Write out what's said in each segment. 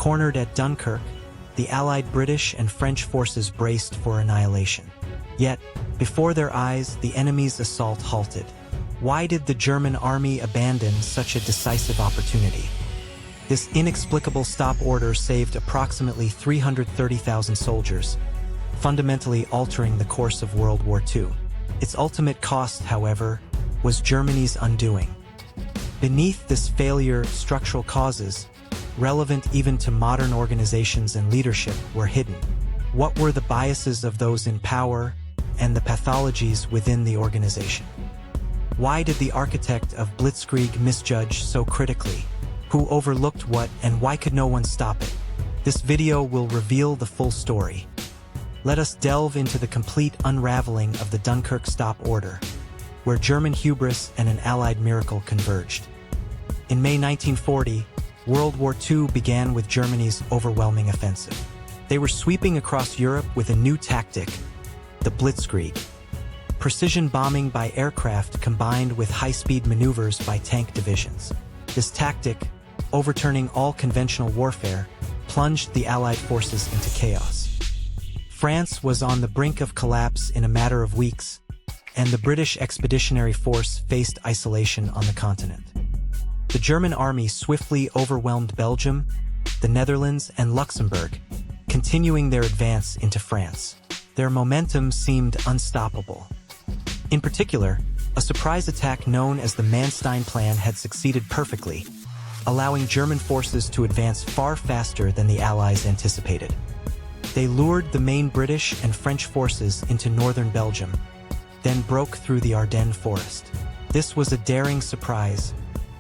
Cornered at Dunkirk, the Allied British and French forces braced for annihilation. Yet, before their eyes, the enemy's assault halted. Why did the German army abandon such a decisive opportunity? This inexplicable stop order saved approximately 330,000 soldiers, fundamentally altering the course of World War II. Its ultimate cost, however, was Germany's undoing. Beneath this failure, structural causes, relevant even to modern organizations and leadership, were hidden. What were the biases of those in power and the pathologies within the organization? Why did the architect of Blitzkrieg misjudge so critically? Who overlooked what, and why could no one stop it? This video will reveal the full story. Let us delve into the complete unraveling of the Dunkirk Stop Order, where German hubris and an Allied miracle converged. In May 1940, World War II began with Germany's overwhelming offensive. They were sweeping across Europe with a new tactic, the Blitzkrieg. Precision bombing by aircraft combined with high-speed maneuvers by tank divisions. This tactic, overturning all conventional warfare, plunged the Allied forces into chaos. France was on the brink of collapse in a matter of weeks, and the British Expeditionary Force faced isolation on the continent. The German army swiftly overwhelmed Belgium, the Netherlands, and Luxembourg, continuing their advance into France. Their momentum seemed unstoppable. In particular, a surprise attack known as the Manstein Plan had succeeded perfectly, allowing German forces to advance far faster than the Allies anticipated. They lured the main British and French forces into northern Belgium, then broke through the Ardennes forest. This was a daring surprise,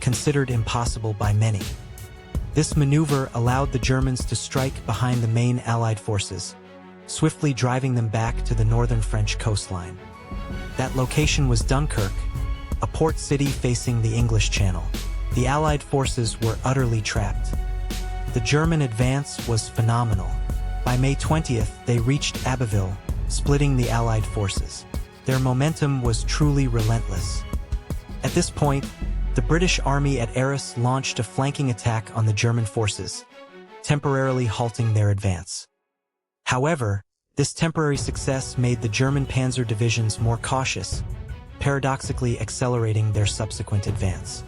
considered impossible by many. This maneuver allowed the Germans to strike behind the main Allied forces, swiftly driving them back to the northern French coastline. That location was Dunkirk, a port city facing the English Channel. The Allied forces were utterly trapped. The German advance was phenomenal. By May 20th, they reached Abbeville, splitting the Allied forces. Their momentum was truly relentless. At this point, the British Army at Arras launched a flanking attack on the German forces, temporarily halting their advance. However, this temporary success made the German panzer divisions more cautious, paradoxically accelerating their subsequent advance.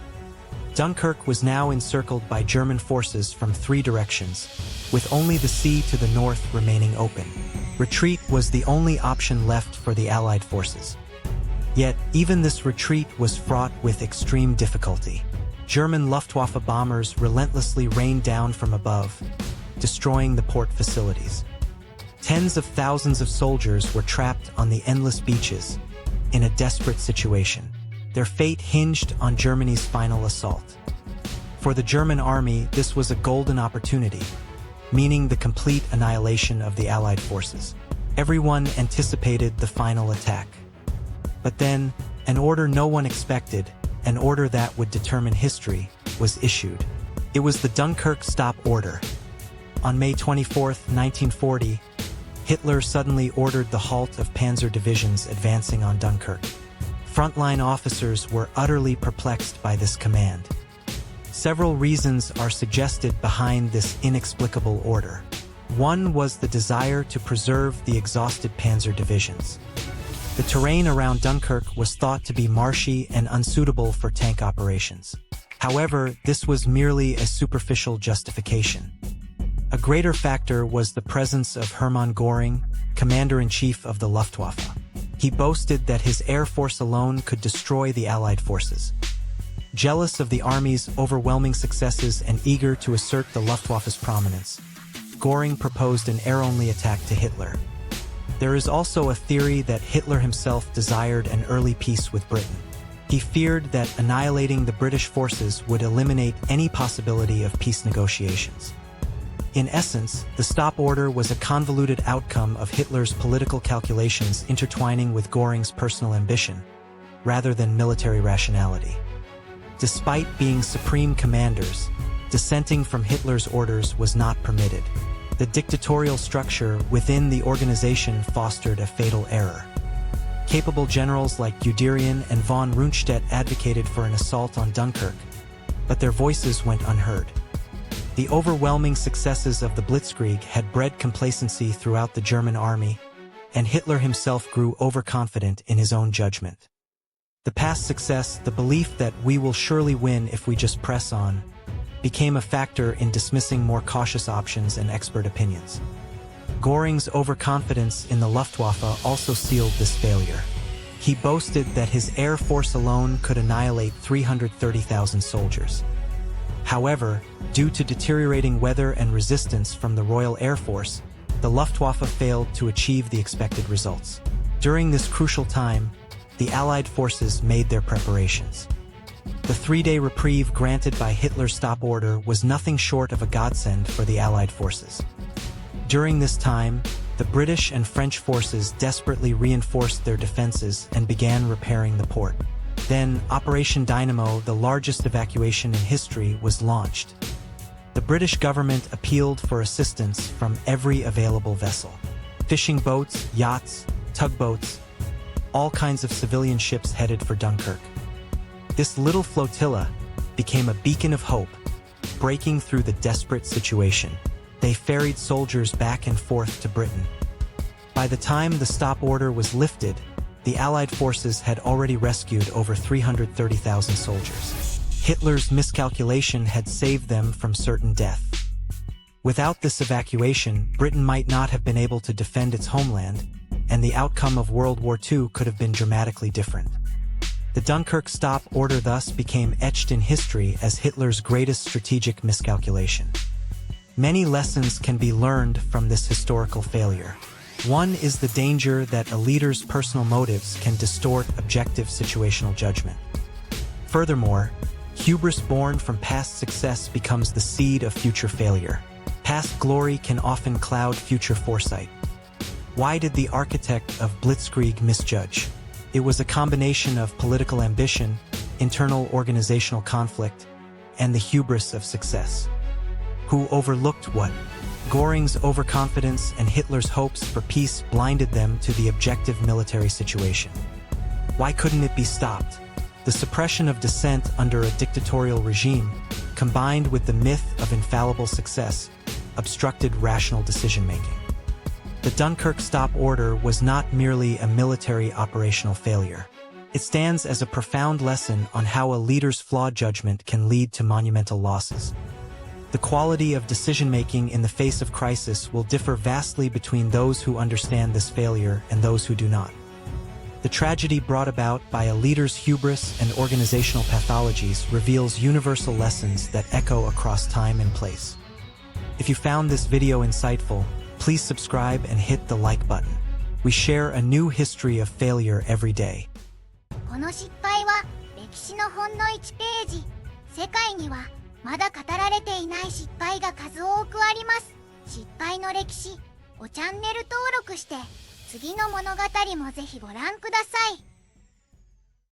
Dunkirk was now encircled by German forces from three directions, with only the sea to the north remaining open. Retreat was the only option left for the Allied forces. Yet, even this retreat was fraught with extreme difficulty. German Luftwaffe bombers relentlessly rained down from above, destroying the port facilities. Tens of thousands of soldiers were trapped on the endless beaches, in a desperate situation. Their fate hinged on Germany's final assault. For the German army, this was a golden opportunity, meaning the complete annihilation of the Allied forces. Everyone anticipated the final attack. But then, an order no one expected, an order that would determine history, was issued. It was the Dunkirk Stop Order. On May 24, 1940, Hitler suddenly ordered the halt of panzer divisions advancing on Dunkirk. Frontline officers were utterly perplexed by this command. Several reasons are suggested behind this inexplicable order. One was the desire to preserve the exhausted panzer divisions. The terrain around Dunkirk was thought to be marshy and unsuitable for tank operations. However, this was merely a superficial justification. A greater factor was the presence of Hermann Göring, Commander-in-Chief of the Luftwaffe. He boasted that his air force alone could destroy the Allied forces. Jealous of the army's overwhelming successes and eager to assert the Luftwaffe's prominence, Göring proposed an air-only attack to Hitler. There is also a theory that Hitler himself desired an early peace with Britain. He feared that annihilating the British forces would eliminate any possibility of peace negotiations. In essence, the stop order was a convoluted outcome of Hitler's political calculations intertwining with Göring's personal ambition, rather than military rationality. Despite being supreme commanders, dissenting from Hitler's orders was not permitted. The dictatorial structure within the organization fostered a fatal error. Capable generals like Guderian and von Rundstedt advocated for an assault on Dunkirk, but their voices went unheard. The overwhelming successes of the Blitzkrieg had bred complacency throughout the German army, and Hitler himself grew overconfident in his own judgment. The past success, the belief that we will surely win if we just press on, became a factor in dismissing more cautious options and expert opinions. Göring's overconfidence in the Luftwaffe also sealed this failure. He boasted that his air force alone could annihilate 330,000 soldiers. However, due to deteriorating weather and resistance from the Royal Air Force, the Luftwaffe failed to achieve the expected results. During this crucial time, the Allied forces made their preparations. The three-day reprieve granted by Hitler's stop order was nothing short of a godsend for the Allied forces. During this time, the British and French forces desperately reinforced their defenses and began repairing the port. Then, Operation Dynamo, the largest evacuation in history, was launched. The British government appealed for assistance from every available vessel. Fishing boats, yachts, tugboats, all kinds of civilian ships headed for Dunkirk. This little flotilla became a beacon of hope, breaking through the desperate situation. They ferried soldiers back and forth to Britain. By the time the stop order was lifted, the Allied forces had already rescued over 330,000 soldiers. Hitler's miscalculation had saved them from certain death. Without this evacuation, Britain might not have been able to defend its homeland, and the outcome of World War II could have been dramatically different. The Dunkirk Stop Order thus became etched in history as Hitler's greatest strategic miscalculation. Many lessons can be learned from this historical failure. One is the danger that a leader's personal motives can distort objective situational judgment. Furthermore, hubris born from past success becomes the seed of future failure. Past glory can often cloud future foresight. Why did the architect of Blitzkrieg misjudge? It was a combination of political ambition, internal organizational conflict, and the hubris of success. Who overlooked what? Göring's overconfidence and Hitler's hopes for peace blinded them to the objective military situation. Why couldn't it be stopped? The suppression of dissent under a dictatorial regime, combined with the myth of infallible success, obstructed rational decision-making. The Dunkirk Stop Order was not merely a military operational failure. It stands as a profound lesson on how a leader's flawed judgment can lead to monumental losses. The quality of decision-making in the face of crisis will differ vastly between those who understand this failure and those who do not. The tragedy brought about by a leader's hubris and organizational pathologies reveals universal lessons that echo across time and place. If you found this video insightful, please subscribe and hit the like button. We share a new history of failure every day. この失敗は歴史のほんの1ページ。世界にはまだ語られていない失敗が数多くあります。失敗の歴史をチャンネル登録して次の物語もぜひご覧ください。